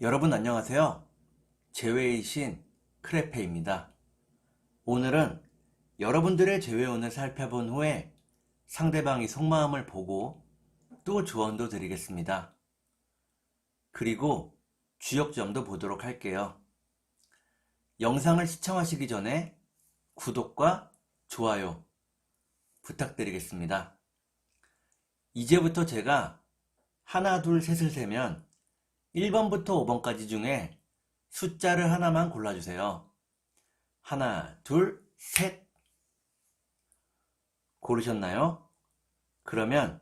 여러분 안녕하세요. 재회의 신 크레페입니다. 오늘은 여러분들의 재회운을 살펴본 후에 상대방이 속마음을 보고 또 조언도 드리겠습니다. 그리고 주역점도 보도록 할게요. 영상을 시청하시기 전에 구독과 좋아요 부탁드리겠습니다. 이제부터 제가 하나, 둘, 셋을 세면 1번부터 5번까지 중에 숫자를 하나만 골라주세요. 하나, 둘, 셋. 고르셨나요? 그러면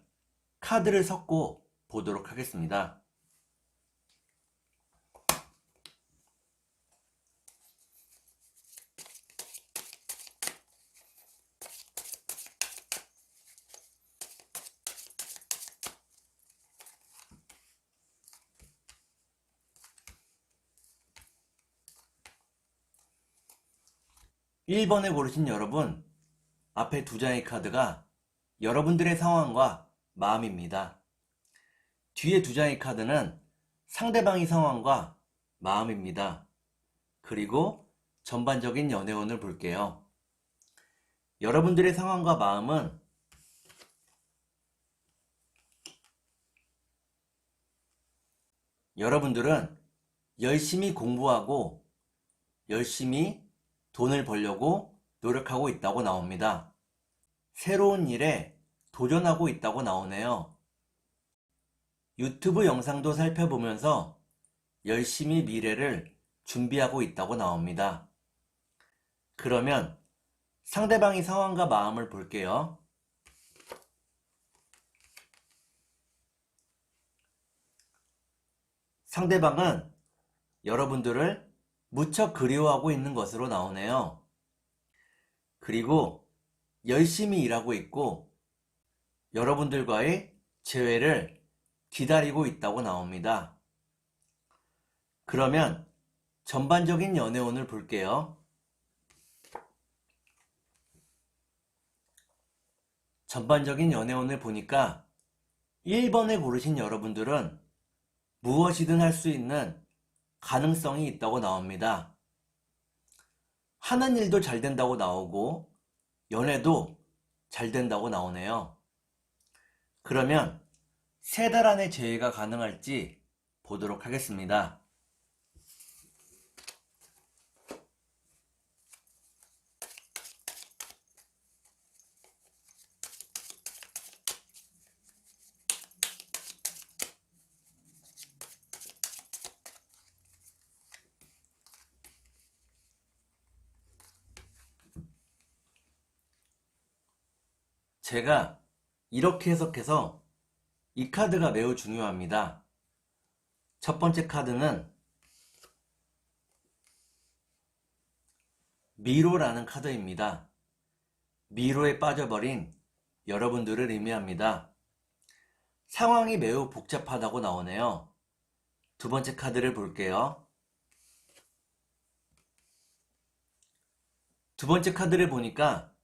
카드를 섞고 보도록 하겠습니다. (1번에) 고르신 여러분, 앞에 두 장의 카드가 여러분들의 상황과 마음입니다. 뒤에 두 장의 카드는 상대방의 상황과 마음입니다. 그리고 전반적인 연애운을 볼게요. 여러분들의 상황과 마음은 여러분들은 열심히 공부하고 열심히 돈을 벌려고 노력하고 있다고 나옵니다. 새로운 일에 도전하고 있다고 나오네요. 유튜브 영상도 살펴보면서 열심히 미래를 준비하고 있다고 나옵니다. 그러면 상대방의 상황과 마음을 볼게요. 상대방은 여러분들을 무척 그리워하고 있는 것으로 나오네요. 그리고 열심히 일하고 있고 여러분들과의 재회를 기다리고 있다고 나옵니다. 그러면 전반적인 연애운을 볼게요. 전반적인 연애운을 보니까 1번에 고르신 여러분들은 무엇이든 할 수 있는 가능성이 있다고 나옵니다. 하는 일도 잘 된다고 나오고 연애도 잘 된다고 나오네요. 그러면 3달 안에 재회가 가능할지 보도록 하겠습니다. 제가 이렇게 해석해서 이 카드가 매우 중요합니다. 첫 번째 카드는 미로라는 카드입니다. 미로에 빠져버린 여러분들을 의미합니다. 상황이 매우 복잡하다고 나오네요. 두 번째 카드를 볼게요. 두 번째 카드를 보니까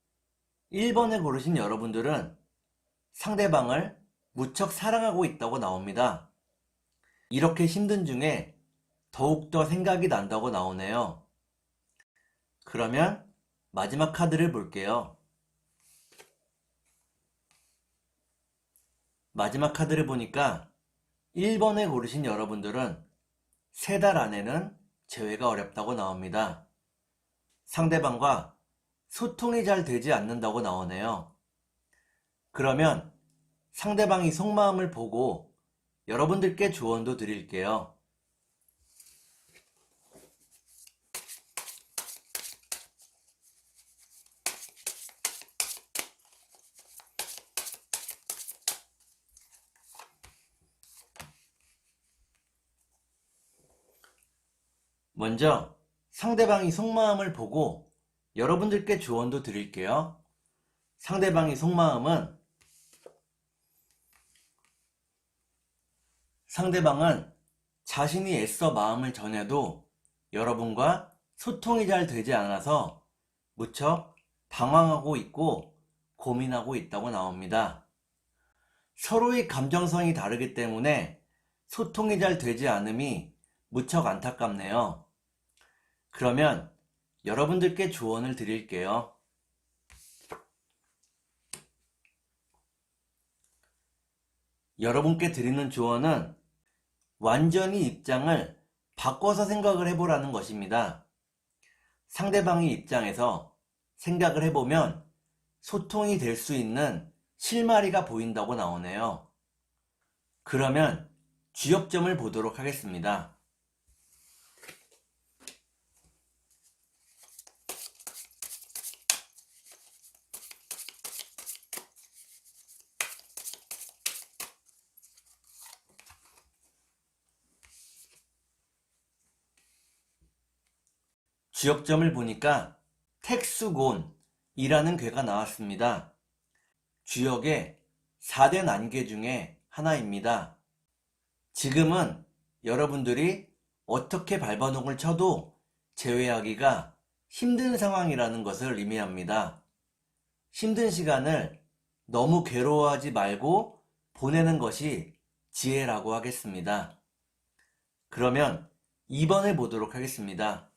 1번에 고르신 여러분들은 상대방을 무척 사랑하고 있다고 나옵니다. 이렇게 힘든 중에 더욱더 생각이 난다고 나오네요. 그러면 마지막 카드를 볼게요. 마지막 카드를 보니까 1번에 고르신 여러분들은 3달 안에는 재회가 어렵다고 나옵니다. 상대방과 소통이 잘 되지 않는다고 나오네요. 그러면 상대방이 속마음을 보고 여러분들께 조언도 드릴게요. 먼저 상대방이 속마음을 보고 여러분들께 조언도 드릴게요. 상대방의 속마음은 상대방은 자신이 애써 마음을 전해도 여러분과 소통이 잘 되지 않아서 무척 방황하고 있고 고민하고 있다고 나옵니다. 서로의 감정성이 다르기 때문에 소통이 잘 되지 않음이 무척 안타깝네요. 그러면 여러분들께 조언을 드릴게요. 여러분께 드리는 조언은 완전히 입장을 바꿔서 생각을 해보라는 것입니다. 상대방의 입장에서 생각을 해보면 소통이 될 수 있는 실마리가 보인다고 나오네요. 그러면 쥐업점을 보도록 하겠습니다. 쥐업점을 보니까 택수곤이라는 괴가 나왔습니다. 쥐역의 4대 난괴 중에 하나입니다. 지금은 여러분들이 어떻게 발버둥을 쳐도 제외하기가 힘든 상황이라는 것을 의미합니다. 힘든 시간을 너무 괴로워하지 말고 보내는 것이 지혜라고 하겠습니다. 그러면 2번을 보도록 하겠습니다.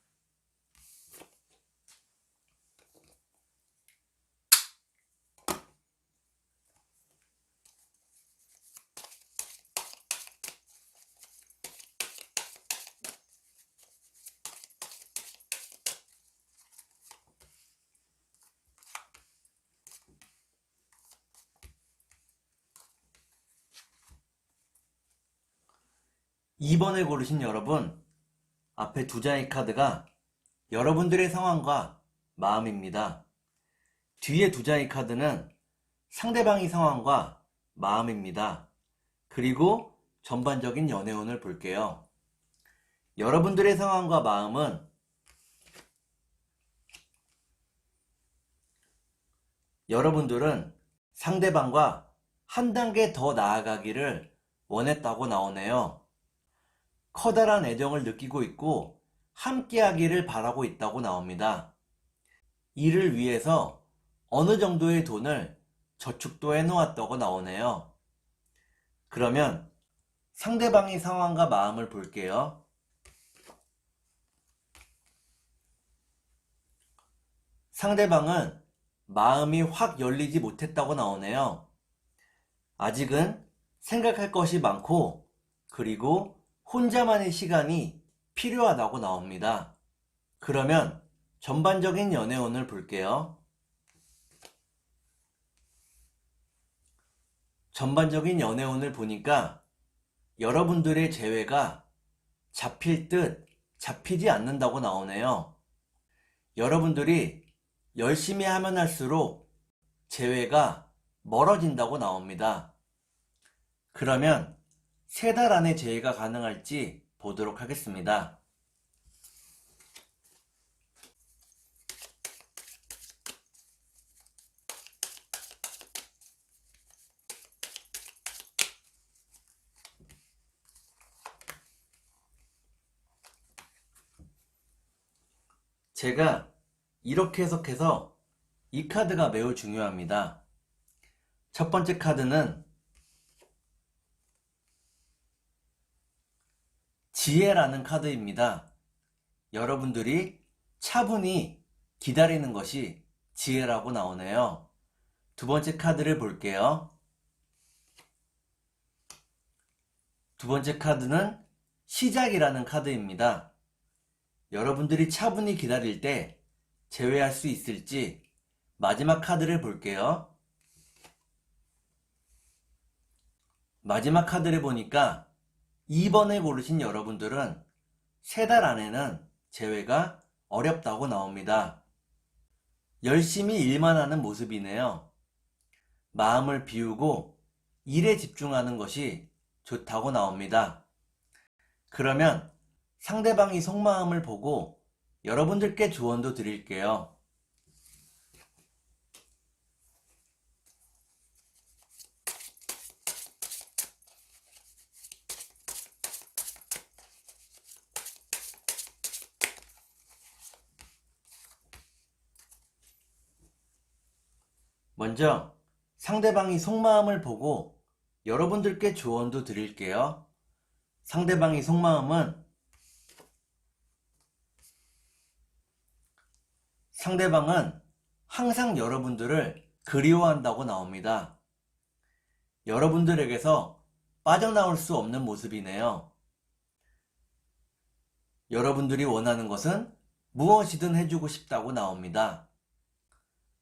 2번을 고르신 여러분, 앞에 두 장의 카드가 여러분들의 상황과 마음입니다. 뒤에 두 장의 카드는 상대방의 상황과 마음입니다. 그리고 전반적인 연애운을 볼게요. 여러분들의 상황과 마음은 여러분들은 상대방과 한 단계 더 나아가기를 원했다고 나오네요. 커다란 애정을 느끼고 있고 함께하기를 바라고 있다고 나옵니다. 이를 위해서 어느 정도의 돈을 저축도 해놓았다고 나오네요. 그러면 상대방의 상황과 마음을 볼게요. 상대방은 마음이 확 열리지 못했다고 나오네요. 아직은 생각할 것이 많고 그리고 혼자만의 시간이 필요하다고 나옵니다. 그러면 전반적인 연애운을 볼게요. 전반적인 연애운을 보니까 여러분들의 재회가 잡힐 듯 잡히지 않는다고 나오네요. 여러분들이 열심히 하면 할수록 재회가 멀어진다고 나옵니다. 그러면 3달 안에 재회가 가능할지 보도록 하겠습니다. 제가 이렇게 해석해서 이 카드가 매우 중요합니다. 첫 번째 카드는 지혜라는 카드입니다. 여러분들이 차분히 기다리는 것이 지혜라고 나오네요. 두 번째 카드를 볼게요. 두 번째 카드는 시작이라는 카드입니다. 여러분들이 차분히 기다릴 때 제외할 수 있을지 마지막 카드를 볼게요. 마지막 카드를 보니까 2번을 고르신 여러분들은 3달 안에는 재회가 어렵다고 나옵니다. 열심히 일만 하는 모습이네요. 마음을 비우고 일에 집중하는 것이 좋다고 나옵니다. 그러면 상대방의 속마음을 보고 여러분들께 조언도 드릴게요. 먼저 상대방의 속마음을 보고 여러분들께 조언도 드릴게요. 상대방의 속마음은 상대방은 항상 여러분들을 그리워한다고 나옵니다. 여러분들에게서 빠져나올 수 없는 모습이네요. 여러분들이 원하는 것은 무엇이든 해주고 싶다고 나옵니다.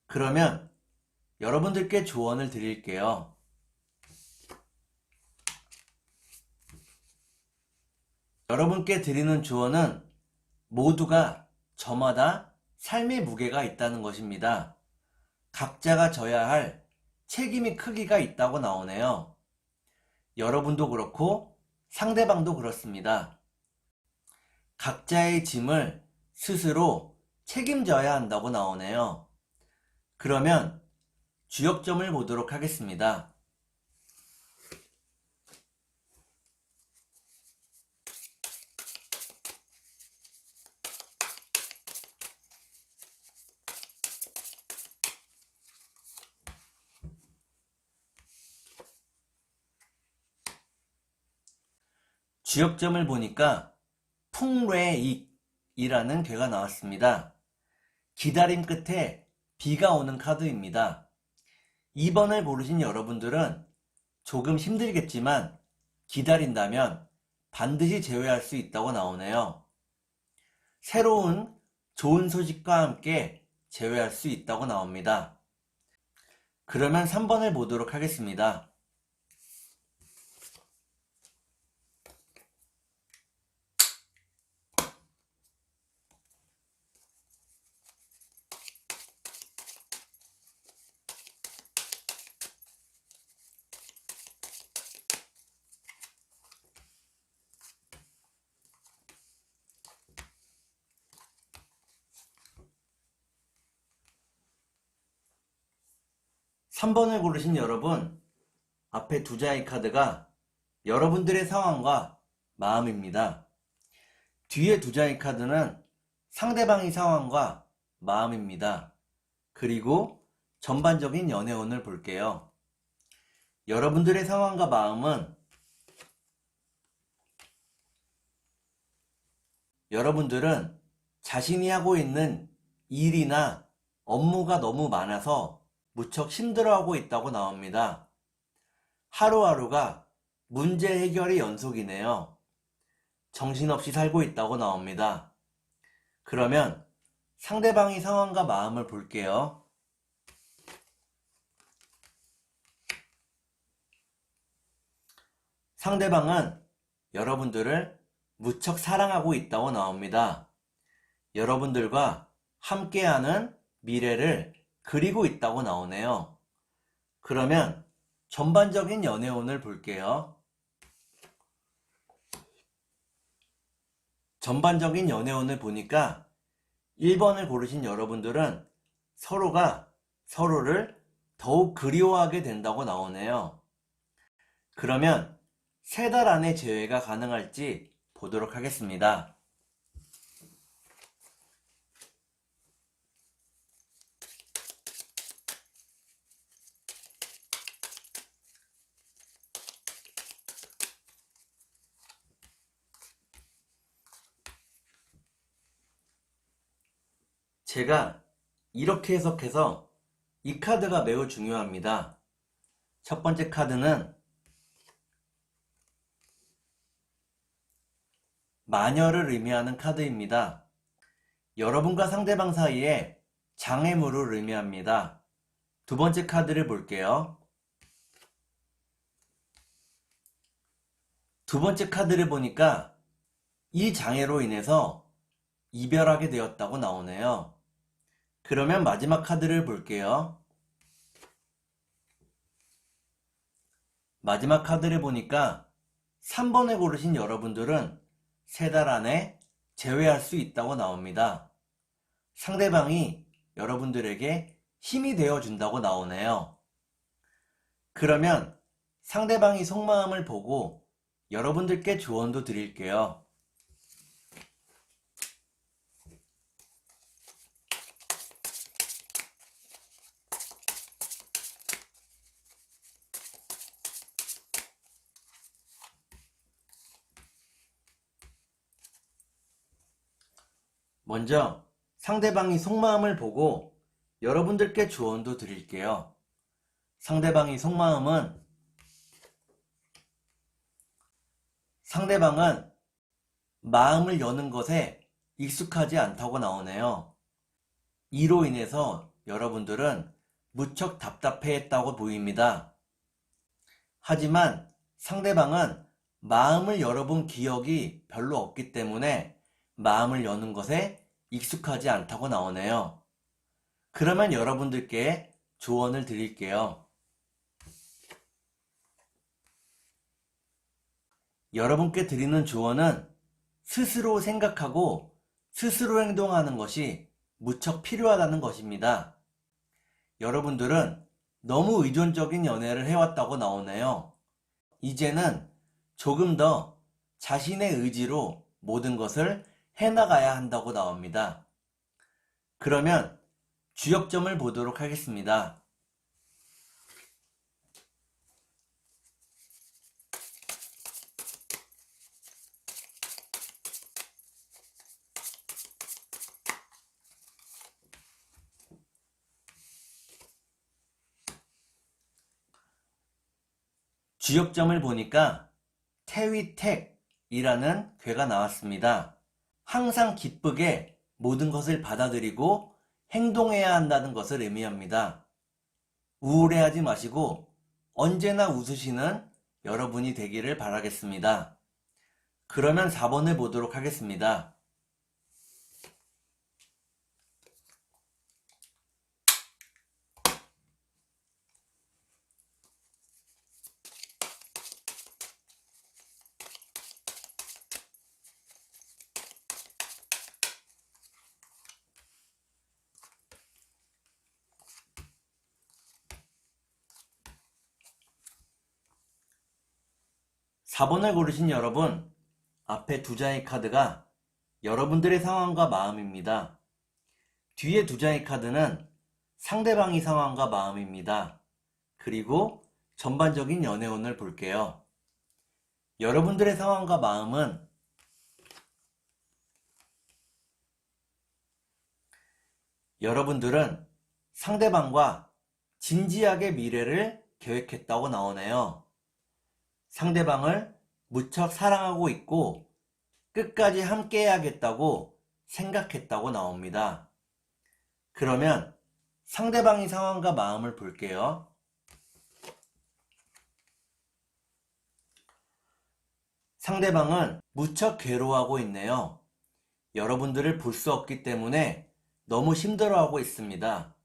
그러면 여러분들께 조언을 드릴게요. 여러분께 드리는 조언은 모두가 저마다 삶의 무게가 있다는 것입니다. 각자가 져야 할 책임의 크기가 있다고 나오네요. 여러분도 그렇고 상대방도 그렇습니다. 각자의 짐을 스스로 책임져야 한다고 나오네요. 그러면 주역점을 보도록 하겠습니다. 주역점을 보니까 풍뢰익이라는 괴가 나왔습니다. 기다림 끝에 비가 오는 카드입니다. 2번을 고르신 여러분들은 조금 힘들겠지만 기다린다면 반드시 제외할 수 있다고 나오네요. 새로운 좋은 소식과 함께 제외할 수 있다고 나옵니다. 그러면 3번을 보도록 하겠습니다. 삼 번을 고르신 여러분, 앞에 두 장의 카드가 여러분들의 상황과 마음입니다. 뒤에 두 장의 카드는 상대방의 상황과 마음입니다. 그리고 전반적인 연애운을 볼게요. 여러분들의 상황과 마음은 여러분들은 자신이 하고 있는 일이나 업무가 너무 많아서 무척 힘들어하고 있다고 나옵니다. 하루하루가 문제 해결의 연속이네요. 정신없이 살고 있다고 나옵니다. 그러면 상대방의 상황과 마음을 볼게요. 상대방은 여러분들을 무척 사랑하고 있다고 나옵니다. 여러분들과 함께하는 미래를 그리고 있다고 나오네요. 그러면 전반적인 연애운을 볼게요. 전반적인 연애운을 보니까 1번을 고르신 여러분들은 서로가 서로를 더욱 그리워하게 된다고 나오네요. 그러면 3달 안에 재회가 가능할지 보도록 하겠습니다. 제가 이렇게 해석해서 이 카드가 매우 중요합니다. 첫 번째 카드는 마녀를 의미하는 카드입니다. 여러분과 상대방 사이에 장애물을 의미합니다. 두 번째 카드를 볼게요. 두 번째 카드를 보니까 이 장애로 인해서 이별하게 되었다고 나오네요. 그러면 마지막 카드를 볼게요. 마지막 카드를 보니까 3번을 고르신 여러분들은 3달 안에 재회할 수 있다고 나옵니다. 상대방이 여러분들에게 힘이 되어준다고 나오네요. 그러면 상대방이 속마음을 보고 여러분들께 조언도 드릴게요. 먼저 상대방이 속마음을 보고 여러분들께 조언도 드릴게요. 상대방은 마음을 여는 것에 익숙하지 않다고 나오네요. 이로 인해서 여러분들은 무척 답답해했다고 보입니다. 하지만 상대방은 마음을 열어본 기억이 별로 없기 때문에 마음을 여는 것에 익숙하지 않다고 나오네요. 그러면 여러분들께 조언을 드릴게요. 여러분께 드리는 조언은 스스로 생각하고 스스로 행동하는 것이 무척 필요하다는 것입니다. 여러분들은 너무 의존적인 연애를 해왔다고 나오네요. 이제는 조금 더 자신의 의지로 모든 것을 해나가야 한다고 나옵니다. 그러면 주역점을 보도록 하겠습니다. 주역점을 보니까 태위택이라는 괴가 나왔습니다. 항상 기쁘게 모든 것을 받아들이고 행동해야 한다는 것을 의미합니다. 우울해하지 마시고 언제나 웃으시는 여러분이 되기를 바라겠습니다. 그러면 4번을 보도록 하겠습니다. 사 번을 고르신 여러분, 앞에 두 장의 카드가 여러분들의 상황과 마음입니다. 뒤에 두 장의 카드는 상대방의 상황과 마음입니다. 그리고 전반적인 연애운을 볼게요. 여러분들의 상황과 마음은 여러분들은 상대방과 진지하게 미래를 계획했다고 나오네요. 상대방을 무척 사랑하고 있고 끝까지 함께 해야겠다고 생각했다고 나옵니다. 그러면 상대방의 상황과 마음을 볼게요. 상대방은 무척 괴로워하고 있네요. 여러분들을 볼 수 없기 때문에 너무 힘들어하고 있습니다.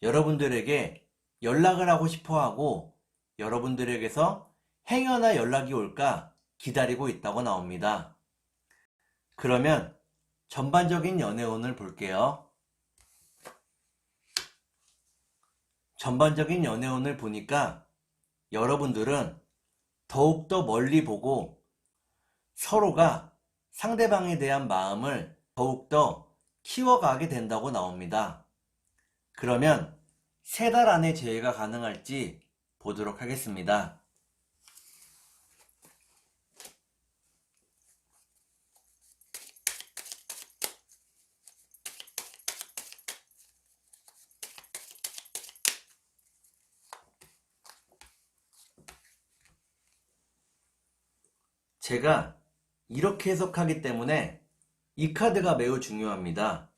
여러분들에게 연락을 하고 싶어하고 여러분들에게서 행여나 연락이 올까 기다리고 있다고 나옵니다. 그러면 전반적인 연애운을 볼게요. 전반적인 연애운을 보니까 여러분들은 더욱더 멀리 보고 서로가 상대방에 대한 마음을 더욱더 키워가게 된다고 나옵니다. 그러면 3달 안에 재회가 가능할지 보도록 하겠습니다. 제가 이렇게 해석하기 때문에 이 카드가 매우 중요합니다.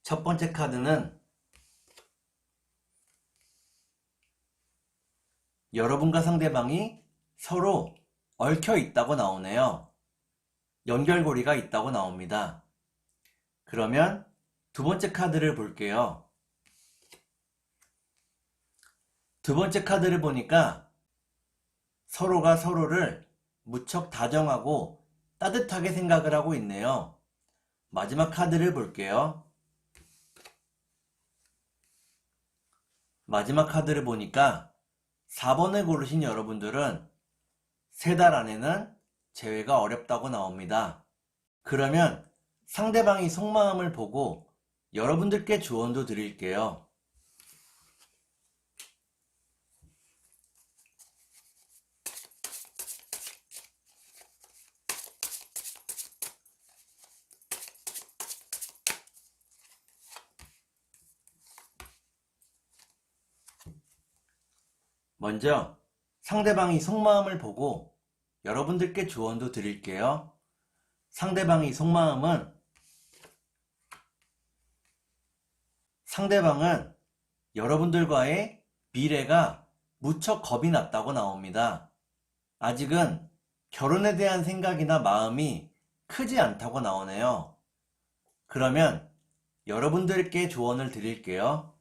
첫 번째 카드는 여러분과 상대방이 서로 얽혀 있다고 나오네요. 연결고리가 있다고 나옵니다. 그러면 두 번째 카드를 볼게요. 두 번째 카드를 보니까 서로가 서로를 무척 다정하고 따뜻하게 생각을 하고 있네요. 마지막 카드를 볼게요. 마지막 카드를 보니까 4번을 고르신 여러분들은 3달 안에는 재회가 어렵다고 나옵니다. 그러면 상대방이 속마음을 보고 여러분들께 조언도 드릴게요. 먼저 상대방이 속마음을 보고 여러분들께 조언도 드릴게요. 상대방의 속마음은 상대방은 여러분들과의 미래가 무척 겁이 났다고 나옵니다. 아직은 결혼에 대한 생각이나 마음이 크지 않다고 나오네요. 그러면 여러분들께 조언을 드릴게요.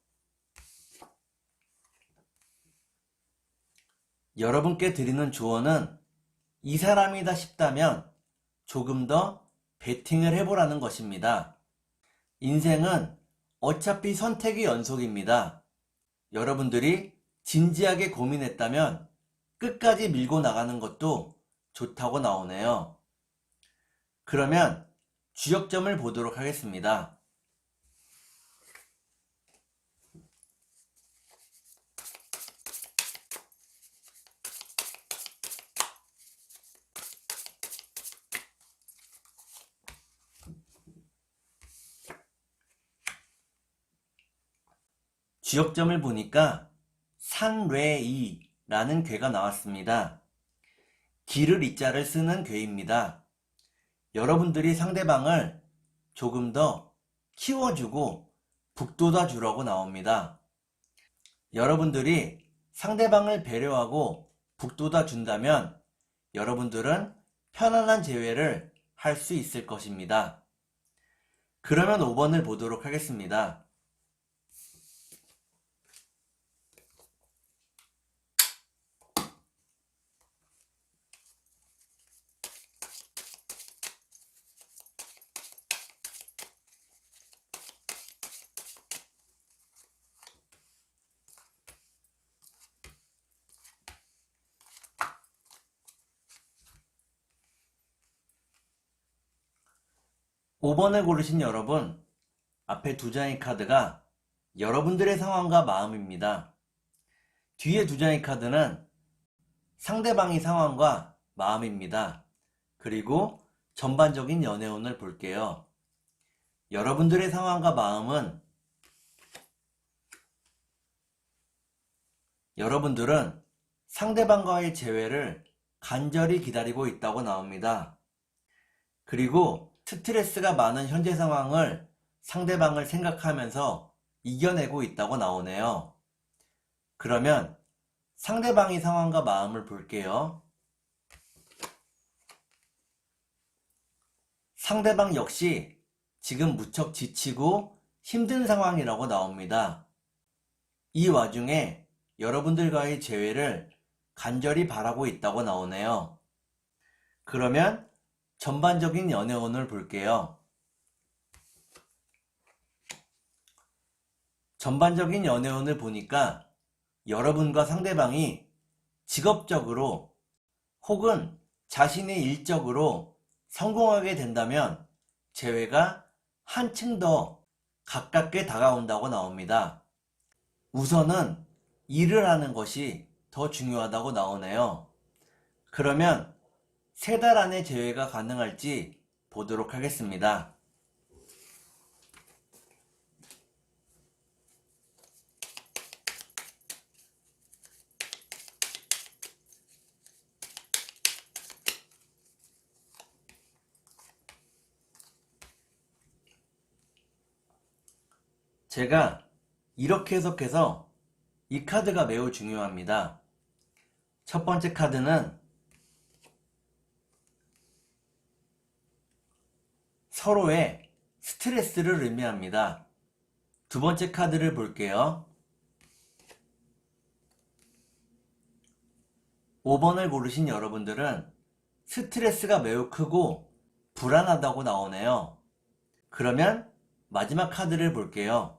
여러분께 드리는 조언은 이 사람이다 싶다면 조금 더 베팅을 해보라는 것입니다. 인생은 어차피 선택의 연속입니다. 여러분들이 진지하게 고민했다면 끝까지 밀고 나가는 것도 좋다고 나오네요. 그러면 주역점을 보도록 하겠습니다. 주역점을 보니까 산뢰이라는 괴가 나왔습니다. 기를 이자를 쓰는 괴입니다. 여러분들이 상대방을 조금 더 키워주고 북돋아 주라고 나옵니다. 여러분들이 상대방을 배려하고 북돋아 준다면 여러분들은 편안한 재회를 할 수 있을 것입니다. 그러면 5번을 보도록 하겠습니다. 오 번을 고르신 여러분, 앞에 두 장의 카드가 여러분들의 상황과 마음입니다. 뒤에 두 장의 카드는 상대방의 상황과 마음입니다. 그리고 전반적인 연애운을 볼게요. 여러분들의 상황과 마음은 여러분들은 상대방과의 재회를 간절히 기다리고 있다고 나옵니다. 그리고 스트레스가 많은 현재 상황을 상대방을 생각하면서 이겨내고 있다고 나오네요. 그러면 상대방의 상황과 마음을 볼게요. 상대방 역시 지금 무척 지치고 힘든 상황이라고 나옵니다. 이 와중에 여러분들과의 재회를 간절히 바라고 있다고 나오네요. 그러면 전반적인 연애운을 볼게요. 전반적인 연애운을 보니까 여러분과 상대방이 직업적으로 혹은 자신의 일적으로 성공하게 된다면 재회가 한층 더 가깝게 다가온다고 나옵니다. 우선은 일을 하는 것이 더 중요하다고 나오네요. 그러면 3달 안에 재회가 가능할지 보도록 하겠습니다. 제가 이렇게 해석해서 이 카드가 매우 중요합니다. 첫 번째 카드는 서로의 스트레스를 의미합니다. 두 번째 카드를 볼게요. 5번을 고르신 여러분들은 스트레스가 매우 크고 불안하다고 나오네요. 그러면 마지막 카드를 볼게요.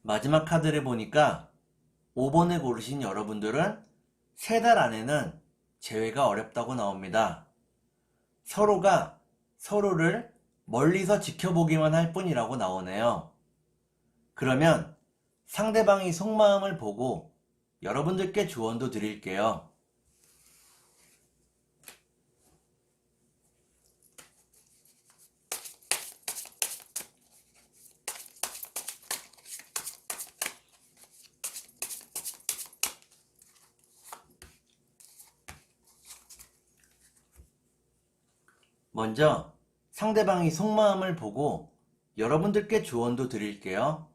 마지막 카드를 보니까 5번을 고르신 여러분들은 3달 안에는 재회가 어렵다고 나옵니다. 서로가 서로를 멀리서 지켜보기만 할 뿐이라고 나오네요. 그러면 상대방의 속마음을 보고 여러분들께 조언도 드릴게요. 먼저 상대방이 속마음을 보고 여러분들께 조언도 드릴게요.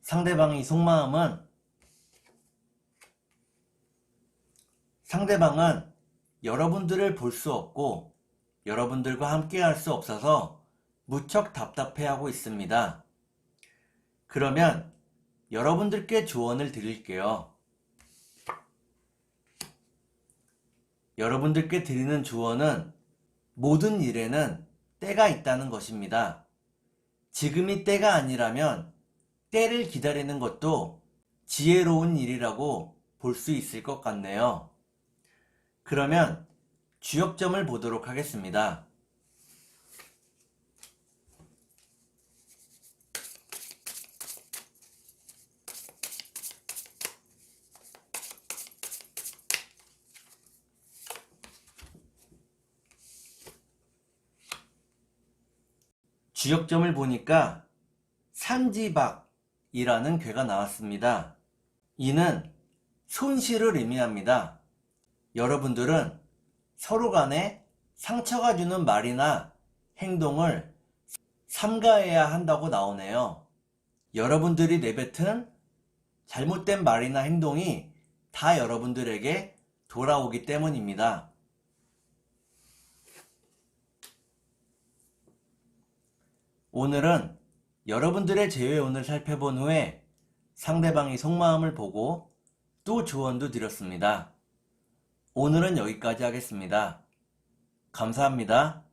상대방의 속마음은 상대방은 여러분들을 볼 수 없고 여러분들과 함께 할 수 없어서 무척 답답해하고 있습니다. 그러면 여러분들께 조언을 드릴게요. 여러분들께 드리는 조언은 모든 일에는 때가 있다는 것입니다. 지금이 때가 아니라면 때를 기다리는 것도 지혜로운 일이라고 볼 수 있을 것 같네요. 그러면 주역점을 보도록 하겠습니다. 주역점을 보니까 산지박이라는 괴가 나왔습니다. 이는 손실을 의미합니다. 여러분들은 서로 간에 상처가 주는 말이나 행동을 삼가해야 한다고 나오네요. 여러분들이 내뱉은 잘못된 말이나 행동이 다 여러분들에게 돌아오기 때문입니다. 오늘은 여러분들의 재회운을 살펴본 후에 상대방의 속마음을 보고 또 조언도 드렸습니다. 오늘은 여기까지 하겠습니다. 감사합니다.